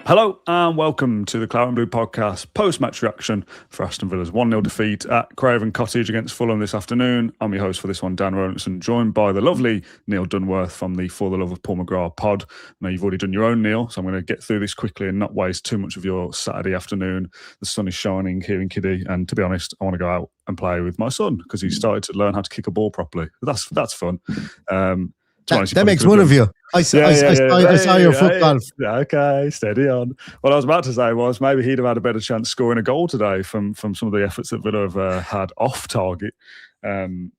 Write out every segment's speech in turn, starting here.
Hello and welcome to the Claret and Blue podcast post-match reaction for Aston Villa's 1-0 defeat at Craven Cottage against Fulham this afternoon. I'm your host for this one, Dan Rolinson, joined by the lovely Neil Dunworth from the For the Love of Paul McGrath pod. Now, you've already done your own, Neil, so I'm going to get through this quickly and not waste too much of your Saturday afternoon. The sun is shining here in Kiddie, and to be honest, I want to go out and play with my son because he started to learn how to kick a ball properly. That's fun. That makes one of you. I saw your foot golf. Okay, steady on. What I was about to say was maybe he'd have had a better chance scoring a goal today from some of the efforts that Villa have had off target. We're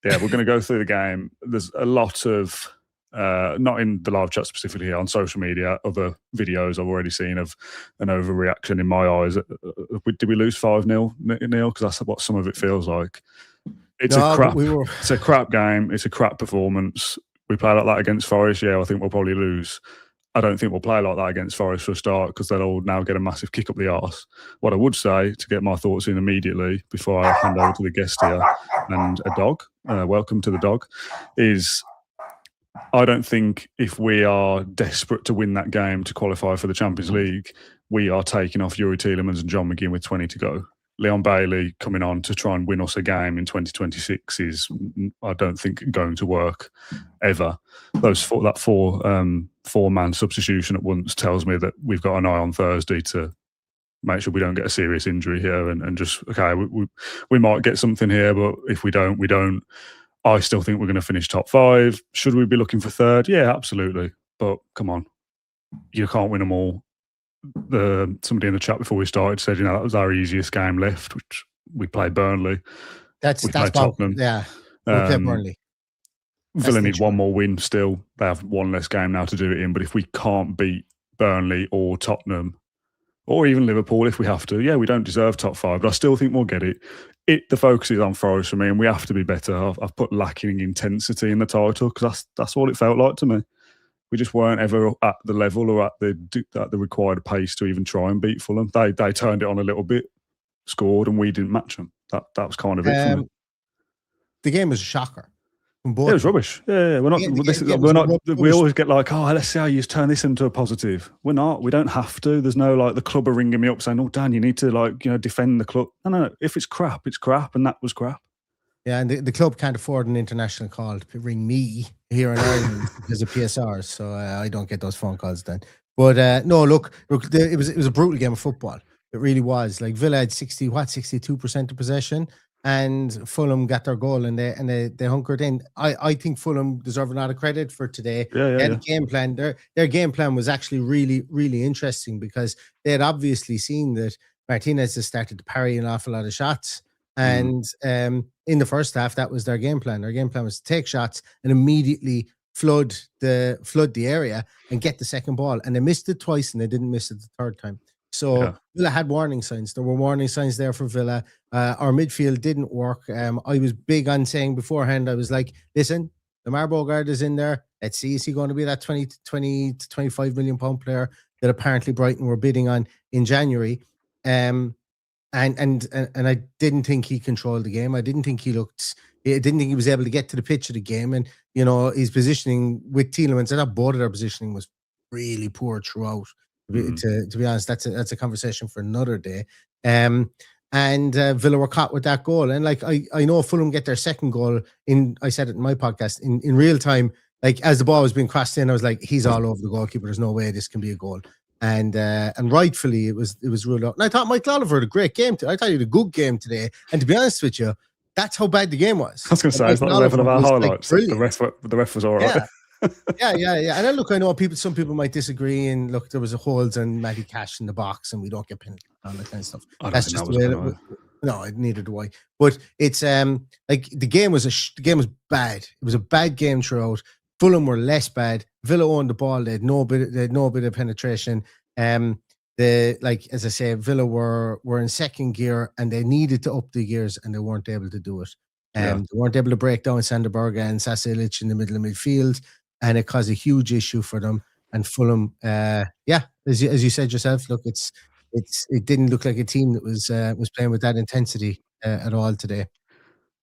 going to go through the game. There's a lot of, not in the live chat specifically here, on social media, other videos I've already seen of an overreaction in my eyes. Did we lose 5-0, Neil? Because that's what some of it feels like. It's a crap game. It's a crap performance. We play like that against Forest, I think we'll probably lose. I don't think we'll play like that against Forest for a start because they'll all now get a massive kick up the arse. What I would say, to get my thoughts in immediately before I hand over to the guest here and a dog, welcome to the dog, is I don't think if we are desperate to win that game to qualify for the Champions League, we are taking off Youri Tielemans and John McGinn with 20 to go. Leon Bailey coming on to try and win us a game in 2026 is, I don't think, going to work ever. That four-man substitution at once tells me that we've got an eye on Thursday to make sure we don't get a serious injury here and just, okay, we might get something here, but if we don't, we don't. I still think we're going to finish top 5. Should we be looking for third? Yeah, absolutely. But come on, you can't win them all. Somebody in the chat before we started said, that was our easiest game left, which we played Burnley. That's Tottenham. Yeah, we played Burnley. Villa need one more win still. They have one less game now to do it in. But if we can't beat Burnley or Tottenham or even Liverpool, if we have to, we don't deserve top 5. But I still think we'll get it. The focus is on Forest for me, and we have to be better. I've put lacking intensity in the title because that's what it felt like to me. We just weren't ever at the level or at the required pace to even try and beat Fulham. They turned it on a little bit, scored, and we didn't match them. That was kind of it for me. The game was a shocker. It was rubbish. Yeah. We always get like, let's see how you turn this into a positive. We're not. We don't have to. There's no the club are ringing me up saying, "Oh, Dan, you need to defend the club." No. If it's crap, it's crap, and that was crap. Yeah, and the club can't afford an international call to ring me here in Ireland because of PSRs, so I don't get those phone calls then. But no, look, it was a brutal game of football. It really was. Like Villa had 62% of possession, and Fulham got their goal, and they hunkered in. I think Fulham deserve a lot of credit for today. Yeah. Game plan. Their game plan was actually really, really interesting because they had obviously seen that Martinez has started to parry an awful lot of shots. And in the first half, that was their game plan. Their game plan was to take shots and immediately flood the area and get the second ball. And they missed it twice, and they didn't miss it the third time. So Villa had warning signs. There were warning signs there for Villa. Our midfield didn't work. I was big on saying beforehand, I was like, listen, Lamar Bogard is in there. Let's see, is he going to be that 20 to 25 million pound player that apparently Brighton were bidding on in January? And I didn't think he controlled the game. I didn't think he was able to get to the pitch of the game. And, his positioning with Tielemans, I thought both of their positioning was really poor throughout. To be honest, that's a conversation for another day. And Villa were caught with that goal. And I know Fulham get their second goal I said it in my podcast, in real time, as the ball was being crossed in, I was like, he's all over the goalkeeper. There's no way this can be a goal. And rightfully it was ruled out. And I thought Mike Oliver had a great game. I thought he had a good game today. And to be honest with you, that's how bad the game was. I was going to say, it's not the level of our highlights. The ref was all right. Yeah. And then look, I know some people might disagree. And look, there was a holds on Matty Cash in the box, and we don't get penalty on that kind of stuff. That's just the way it was. No, neither do I. But it's the game was bad. It was a bad game throughout. Fulham were less bad. Villa owned the ball. They had no bit of penetration. As I say, Villa were in second gear, and they needed to up the gears, and they weren't able to do it. They weren't able to break down Sanderberg and Sasilic in the middle of midfield, and it caused a huge issue for them. And Fulham, as you said yourself, look, it didn't look like a team that was playing with that intensity at all today.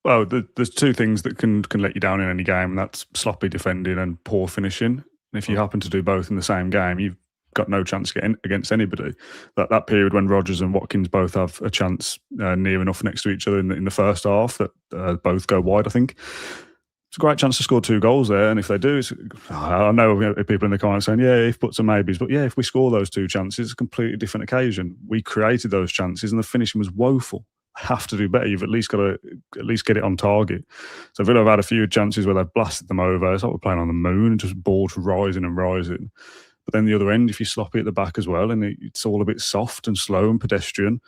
Well, there's two things that can let you down in any game, and that's sloppy defending and poor finishing. And if you happen to do both in the same game, you've got no chance against anybody. That period when Rodgers and Watkins both have a chance near enough next to each other in the first half that both go wide, I think. It's a great chance to score 2 goals there, and if they do, I know people in the comments saying, yeah, if buts and maybes, but yeah, if we score those 2 chances, it's a completely different occasion. We created those chances, and the finishing was woeful. Have to do better. You've at least got to get it on target. So Villa have had a few chances where they've blasted them over. It's like we're playing on the moon, and just balls rising and rising. But then the other end, if you slop it at the back as well, and it's all a bit soft and slow and pedestrian.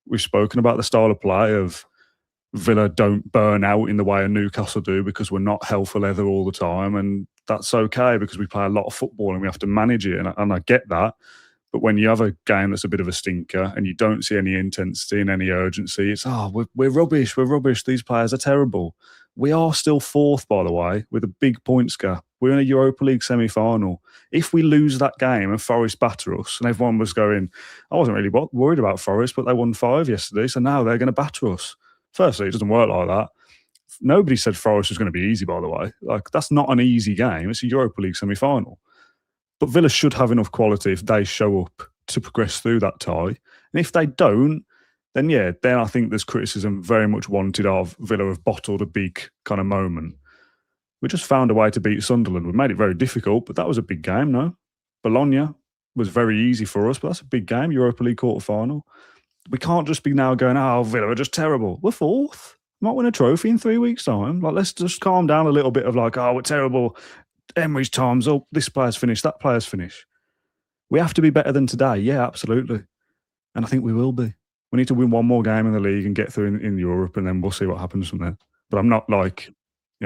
We've spoken about the style of play of Villa don't burn out in the way a Newcastle do because we're not hell for leather all the time, and that's okay because we play a lot of football and we have to manage it, and I get that. But when you have a game that's a bit of a stinker and you don't see any intensity and any urgency, it's, we're rubbish, these players are terrible. We are still 4th, by the way, with a big points gap. We're in a Europa League semi-final. If we lose that game and Forest batter us, and everyone was going, I wasn't really worried about Forest, but they won 5 yesterday, so now they're going to batter us. Firstly, it doesn't work like that. Nobody said Forest was going to be easy, by the way. Like, that's not an easy game. It's a Europa League semi-final. But Villa should have enough quality if they show up to progress through that tie. And if they don't, then I think there's criticism very much wanted of Villa have bottled a big kind of moment. We just found a way to beat Sunderland. We made it very difficult, but that was a big game, no? Bologna was very easy for us, but that's a big game, Europa League quarter-final. We can't just be now going, Villa are just terrible. We're 4th. Might win a trophy in 3 weeks' time. Like, let's just calm down a little bit of like, we're terrible. Emery's time's up. This player's finished. That player's finished. We have to be better than today. Yeah, absolutely. And I think we will be. We need to win one more game in the league and get through in Europe, and then we'll see what happens from there. But I'm not like,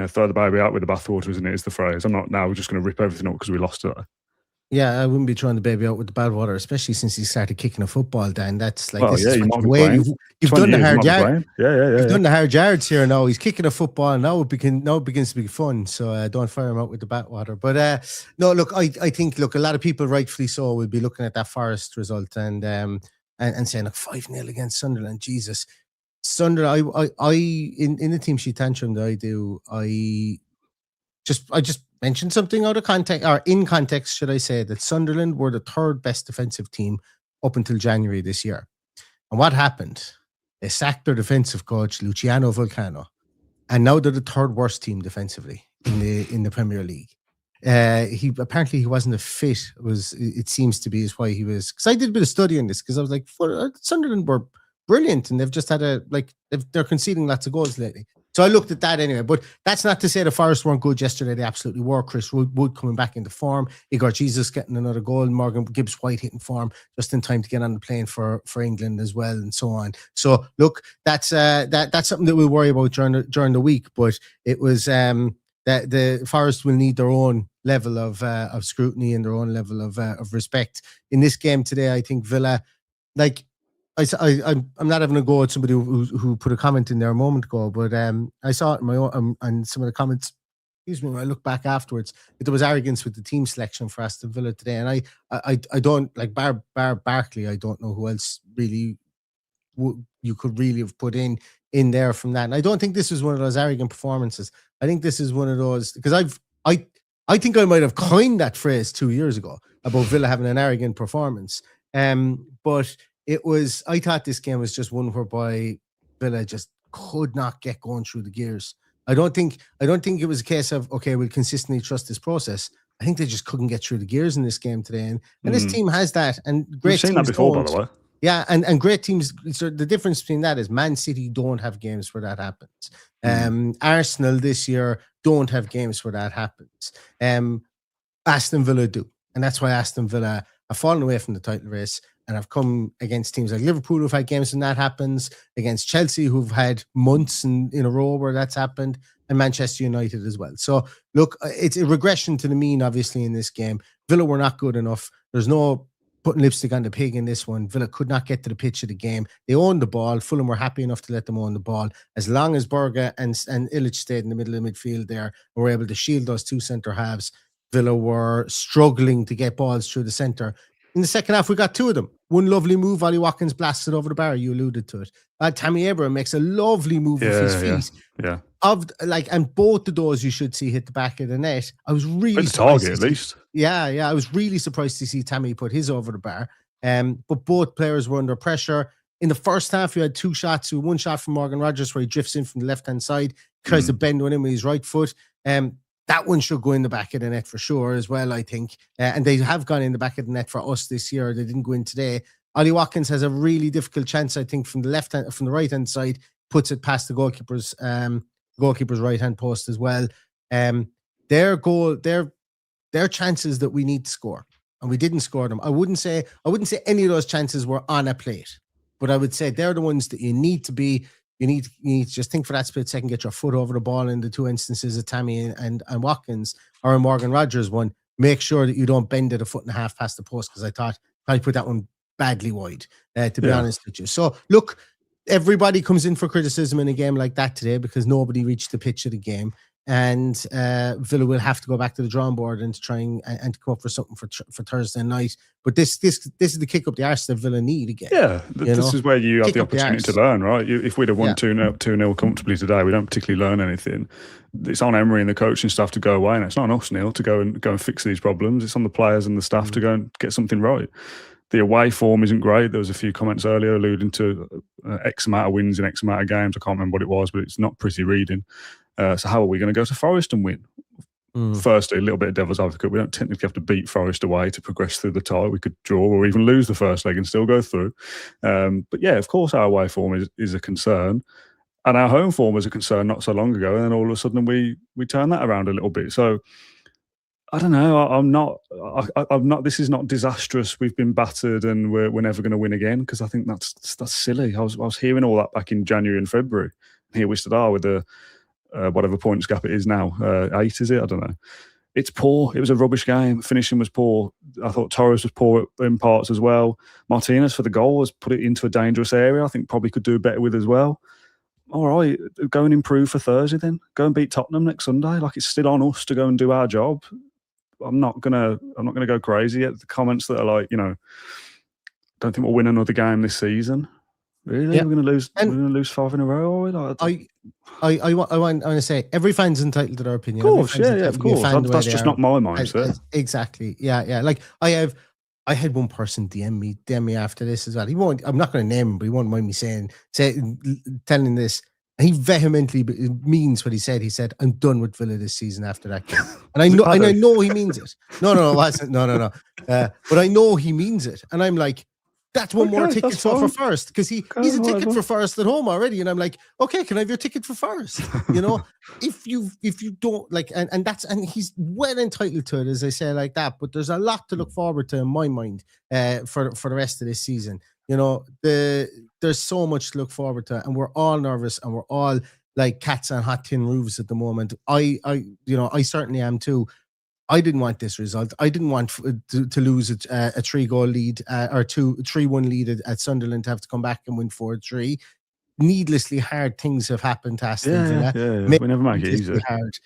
throw the baby out with the bathwater, isn't it? Is the phrase. I'm not now just going to rip everything up because we lost today. Yeah, I wouldn't be throwing the baby out with the bad water, especially since he started kicking a football down. That's like, you've done the hard yards. You've done the hard yards here now. He's kicking a football now. It begins to be fun. So don't fire him out with the bathwater. But no, look, I think a lot of people, rightfully so, will be looking at that Forest result and saying, look, 5-0 against Sunderland. Jesus, Sunderland. I in the team sheet tantrum that I do, I just mentioned something out of context, or in context, should I say, that Sunderland were the 3rd best defensive team up until January this year. And what happened? They sacked their defensive coach, Luciano Vulcano, and now they're the 3rd worst team defensively in the Premier League. He wasn't a fit. It seems to be is why he was. Because I did a bit of study on this because I was like, Sunderland were brilliant, and they've just had they're conceding lots of goals lately. So I looked at that anyway, but that's not to say the Forest weren't good yesterday. They absolutely were. Chris Wood coming back into form. Igor Jesus getting another goal. Morgan Gibbs-White hitting form just in time to get on the plane for England as well, and so on. So look, that's something that we'll worry about during the week. But it was that the Forest will need their own level of scrutiny and their own level of respect in this game today. I think Villa, I'm not having a go at somebody who put a comment in there a moment ago, but I saw it in my own and some of the comments. Excuse me. When I look back afterwards, that there was arrogance with the team selection for Aston Villa today, and I don't like Bar Barkley. I don't know who else really you could really have put in there from that. And I don't think this was one of those arrogant performances. I think this is one of those because I think I might have coined that phrase 2 years ago about Villa having an arrogant performance. But I thought this game was just one whereby Villa just could not get going through the gears. I don't think it was a case of, okay, we'll consistently trust this process. I think they just couldn't get through the gears in this game today. And this team has that. And great teams. We've seen that before, by the way. Yeah, and great teams. So the difference between that is Man City don't have games where that happens. Arsenal this year don't have games where that happens. Aston Villa do. And that's why Aston Villa have fallen away from the title race and have come against teams like Liverpool who've had games when that happens, against Chelsea who've had months in a row where that's happened, and Manchester United as well. So look, it's a regression to the mean, obviously, in this game. Villa were not good enough. There's no putting lipstick on the pig in this one. Villa could not get to the pitch of the game. They owned the ball. Fulham were happy enough to let them own the ball. As long as Berge and Illich stayed in the middle of the midfield there and were able to shield those two centre halves, Villa were struggling to get balls through the centre. In the second half, we got 2 of them. One lovely move, Ollie Watkins blasted over the bar. You alluded to it. Tammy Abraham makes a lovely move with his feet. Yeah. And both of those you should see hit the back of the net. I was really surprised target at least. Yeah. I was really surprised to see Tammy put his over the bar. But both players were under pressure. In the first half, you had 2 shots. One shot from Morgan Rogers where he drifts in from the left-hand side, tries to bend one in with his right foot. That one should go in the back of the net for sure as well, I think. And they have gone in the back of the net for us this year. They didn't go in today. Ollie Watkins has a really difficult chance, I think, from the right-hand side, puts it past the goalkeeper's right-hand post as well. Their chances that we need to score, and we didn't score them. I wouldn't say any of those chances were on a plate, but I would say they're the ones that you need to just think for that split second, get your foot over the ball in the 2 instances of Tammy and Watkins, or in Morgan Rogers one, make sure that you don't bend it a foot and a half past the post, because I thought I put that one badly wide, to be honest with you. So look, everybody comes in for criticism in a game like that today because nobody reached the pitch of the game. And Villa will have to go back to the drawing board and try and come up for something for Thursday night. But this is the kick up the arse that Villa need again. Yeah, this is where you have the opportunity to learn, right? If we'd have won 2-0 comfortably today, we don't particularly learn anything. It's on Emery and the coaching staff to go away, and it's not on us, Neil, to go and fix these problems. It's on the players and the staff to go and get something right. The away form isn't great. There was a few comments earlier alluding to X amount of wins in X amount of games. I can't remember what it was, but it's not pretty reading. So how are we going to go to Forest and win? Firstly, a little bit of devil's advocate. We don't technically have to beat Forest away to progress through the tie. We could draw or even lose the first leg and still go through. But yeah, of course, our away form is a concern. And our home form was a concern not so long ago. And then all of a sudden we turn that around a little bit. So I don't know. I'm not. This is not disastrous. We've been battered, and we're never going to win again. Because I think that's silly. I was hearing all that back in January and February. Here we stood with the whatever points gap it is now. 8 is it? I don't know. It's poor. It was a rubbish game. Finishing was poor. I thought Torres was poor in parts as well. Martinez for the goal has put it into a dangerous area. I think probably could do better with as well. All right, go and improve for Thursday then. Go and beat Tottenham next Sunday. Like, it's still on us to go and do our job. I'm not gonna go crazy at the comments that are like, don't think we'll win another game this season. Really, we're gonna lose. We're gonna lose 5 in a row. I want to say every fan's entitled to their opinion. Of course, of course. That's just not my mindset. Exactly. Yeah. Like I had one person DM me after this as well. I'm not going to name him, but he won't mind me telling this. And he vehemently means what he said. He said, "I'm done with Villa this season after that game." And I know he means it. No, it wasn't. No. But I know he means it. And I'm like, that's one more ticket for Forest, because he's a ticket for Forest at home already. And I'm like, okay, can I have your ticket for Forest? If you don't like, and he's well entitled to it, as I say like that. But there's a lot to look forward to in my mind for the rest of this season. There's so much to look forward to, and we're all nervous, and we're all like cats on hot tin roofs at the moment. I certainly am too. I didn't want this result. I didn't want to lose a 3-goal lead or 3-1 lead at Sunderland, to have to come back and win 4-3. Needlessly hard things have happened to Aston Villa. Yeah. We never make it easy. Hard.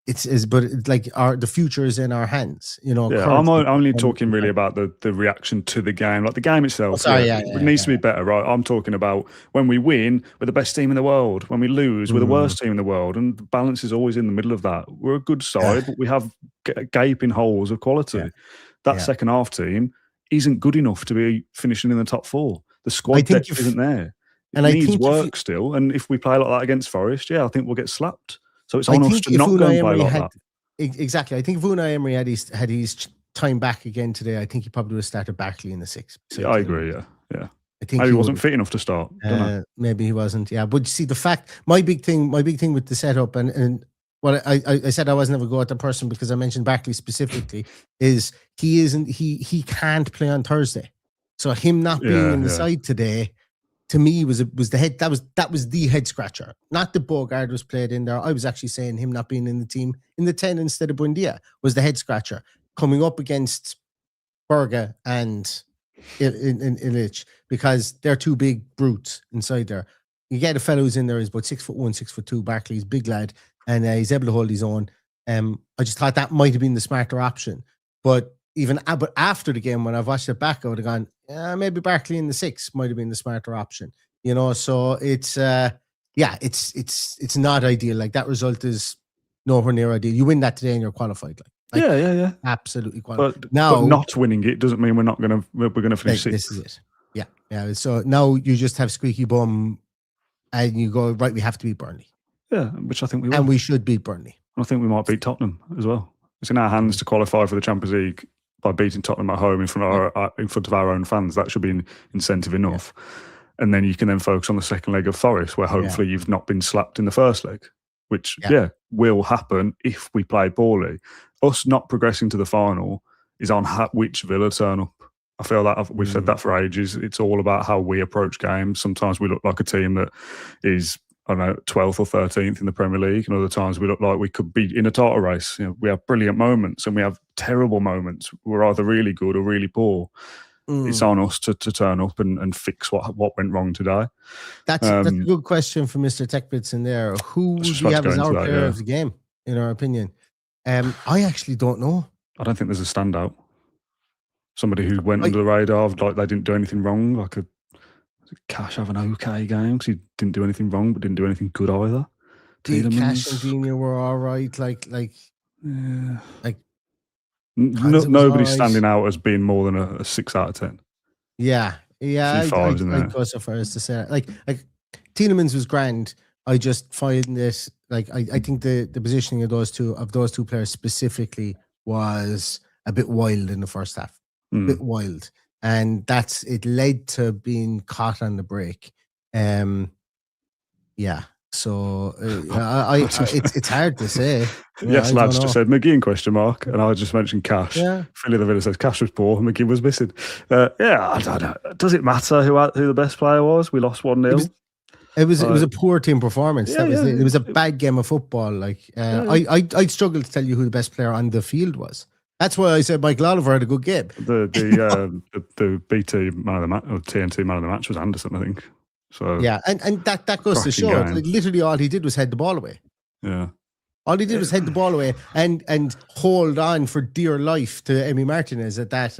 But it's like the future is in our hands. I'm only talking really about the reaction to the game, like the game itself. It needs to be better, right? I'm talking about when we win, we're the best team in the world. When we lose, we're the worst team in the world, and the balance is always in the middle of that. We're a good side, but we have gaping holes of quality. That second half team isn't good enough to be finishing in the top 4. The squad depth isn't there. It needs work still, and if we play like that against Forest, I think we'll get slapped. So it's on us to not go and play like that. Exactly. I think if Unai Emery had his time back again today, I think he probably would have started Barkley in the 6th. Yeah, I agree, yeah. I think maybe he wasn't fit enough to start. Maybe he wasn't, but you see, the fact, my big thing with the setup, and what I said I wasn't ever go at the person because I mentioned Barkley specifically, is he can't play on Thursday. So him not being in the side today, to me, was the head. That was the head scratcher. Not that Bogard was played in there. I was actually saying him not being in the team in the 10 instead of Buendia was the head scratcher. Coming up against Berga and Illich, because they're 2 big brutes inside there. You get a fellow who's in there, is about 6'1", 6'2". Barkley's big lad, and he's able to hold his own. I just thought that might have been the smarter option. But even but after the game, when I've watched it back, I would have gone, maybe Barkley in the 6 might have been the smarter option. So it's it's not ideal. Like, that result is nowhere near ideal. You win that today and you're qualified. Like yeah. Absolutely qualified. But Now, not winning it doesn't mean we're going to finish sixth. This is it. Yeah. So now you just have squeaky bum, and you go, right, we have to beat Burnley. Yeah, which I think we will. And we should beat Burnley. I think we might beat Tottenham as well. It's in our hands to qualify for the Champions League by beating Tottenham at home in front of our own fans. That should be an incentive enough. Yeah. And then you can then focus on the second leg of Forest, where hopefully you've not been slapped in the first leg, which will happen if we play poorly. Us not progressing to the final is on which Villa turn up. I feel that we've said that for ages. It's all about how we approach games. Sometimes we look like a team that is, I don't know, 12th or 13th in the Premier League, and other times we look like we could be in a title race. We have brilliant moments and we have terrible moments. We're either really good or really poor. It's on us to turn up and fix what went wrong today. That's a good question for Mr. Techbits in there. Who do we have as our player of the game, in our opinion? I actually don't know. I don't think there's a standout. Somebody who went under the radar, like they didn't do anything wrong. Like Cash have an okay game because he didn't do anything wrong, but didn't do anything good either. Cash and Dina were all right. Nobody's standing out as being more than a 6 out of 10. Yeah. I'd go so far as to say like Tielemans was grand. I just find this I think the positioning of those two players specifically was a bit wild in the first half. A bit wild. And it led to being caught on the break. So it's hard to say. Yes, lads just said McGee ? And I just mentioned Cash. Yeah. Philly the Villa says Cash was poor and McGee was missing. I don't know. Does it matter who the best player was? We lost 1-0. It was a poor team performance. It was a bad game of football. I'd struggle to tell you who the best player on the field was. That's why I said Michael Oliver had a good game. The BT man of the match or TNT man of the match was Anderson, I think. So and that goes to show. Literally, all he did was head the ball away. Yeah, all he did was head the ball away and hold on for dear life to Emi Martinez at that.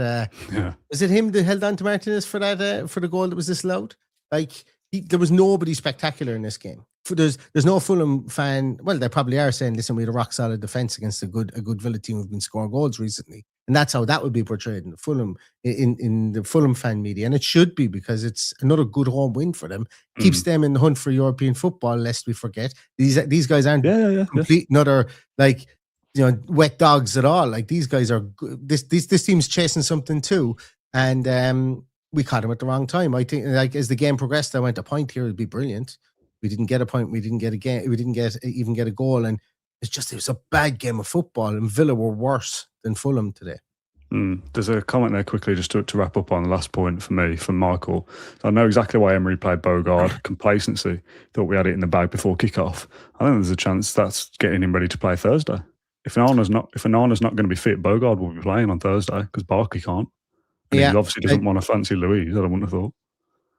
Was it him that held on to Martinez for that for the goal that was disallowed? There was nobody spectacular in this game. There's no Fulham fan. Well, they probably are saying, "Listen, we had a rock solid defense against a good Villa team who've been scoring goals recently," and that's how that would be portrayed in the Fulham in the Fulham fan media, and it should be because it's another good home win for them. Keeps them in the hunt for European football. Lest we forget, these guys aren't complete another wet dogs at all. Like, these guys are this team's chasing something too, and we caught him at the wrong time. I think, as the game progressed, I went, a point here would be brilliant. We didn't get a point. We didn't get a game. We didn't even get a goal. And it was a bad game of football. And Villa were worse than Fulham today. There's a comment there quickly just to wrap up on the last point for me, from Michael. I know exactly why Emery played Bogard. Complacency. Thought we had it in the bag before kickoff. I think there's a chance that's getting him ready to play Thursday. If Nana's not going to be fit, Bogard will be playing on Thursday because Barkley can't. And he obviously doesn't want to fancy Louise. I wouldn't have thought.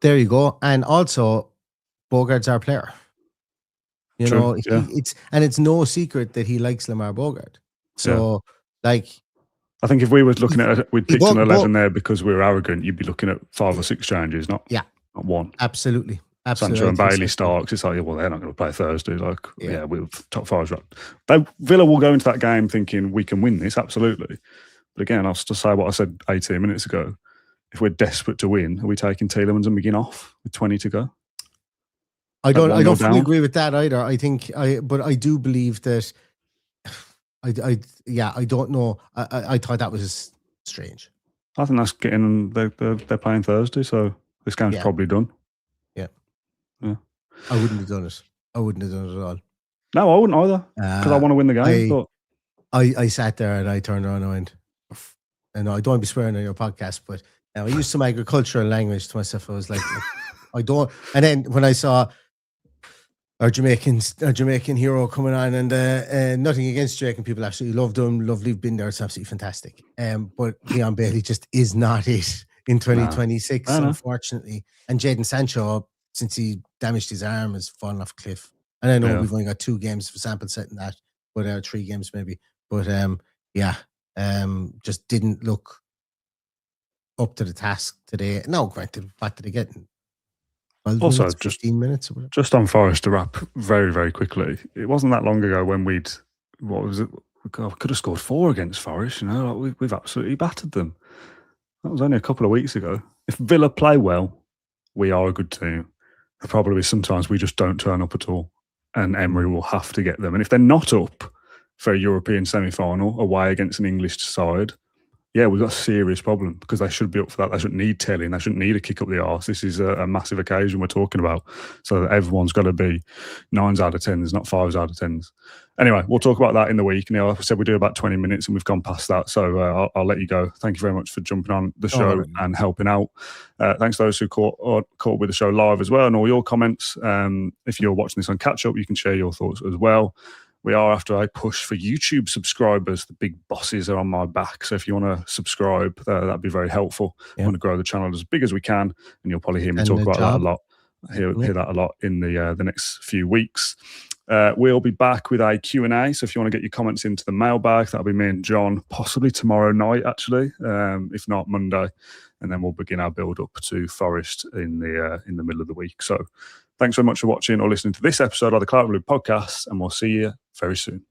There you go. And also, Bogart's our player. It's no secret that he likes Lamar Bogart. So, I think if we were looking at it, we'd picked an 11 there because we were arrogant. You'd be looking at 5 or 6 changes, not one. Absolutely. Sancho and Bailey Starks. It's like, well, they're not going to play Thursday. We're top 5's right. Villa will go into that game thinking we can win this, absolutely. But again, I'll still say what I said 18 minutes ago. If we're desperate to win, are we taking Tielemans and McGinn off with 20 to go? I don't fully agree with that either. But I do believe that. I don't know. I thought that was strange. I think that's getting. They're playing Thursday, so this game's probably done. Yeah. I wouldn't have done it. I wouldn't have done it at all. No, I wouldn't either because I want to win the game. I sat there and I turned around and went, and I don't want to be swearing on your podcast, but I used some agricultural language to myself. I was like, I don't. And then when I saw our Jamaican hero coming on, and nothing against Jamaican people, absolutely loved them, lovely, been there, it's absolutely fantastic. But Leon Bailey just is not it in 2026, unfortunately. And Jadon Sancho, since he damaged his arm, has fallen off a cliff. And I know we've only got 2 games for sample set in that, but 3 games maybe. But just didn't look up to the task today. No, granted, what did they get? 12 Also, minutes, 15 minutes or whatever. Just on Forest to wrap very, very quickly. It wasn't that long ago when we could have scored 4 against Forest. You know, like we've absolutely battered them. That was only a couple of weeks ago. If Villa play well, we are a good team. The problem is sometimes we just don't turn up at all, and Emery will have to get them. And if they're not up for a European semi-final away against an English side, yeah, we've got a serious problem, because they should be up for that. They shouldn't need telling. They shouldn't need a kick up the arse. This is a massive occasion we're talking about. So that everyone's got to be 9s out of 10s, not 5s out of 10s. Anyway, we'll talk about that in the week. Like I said, we do about 20 minutes and we've gone past that. So I'll let you go. Thank you very much for jumping on the show and helping out. Thanks to those who caught with the show live as well, and all your comments. If you're watching this on catch up, you can share your thoughts as well. We are after a push for YouTube subscribers. The big bosses are on my back. So if you want to subscribe, that'd be very helpful. I want to grow the channel as big as we can, and you'll probably hear me talk about that a lot. Hear that a lot in the next few weeks. We'll be back with a Q&A. So if you want to get your comments into the mailbag, that'll be me and John, possibly tomorrow night, actually, if not Monday. And then we'll begin our build up to Forest in the middle of the week. So thanks very much for watching or listening to this episode of the Clark Blue podcast, and we'll see you very soon.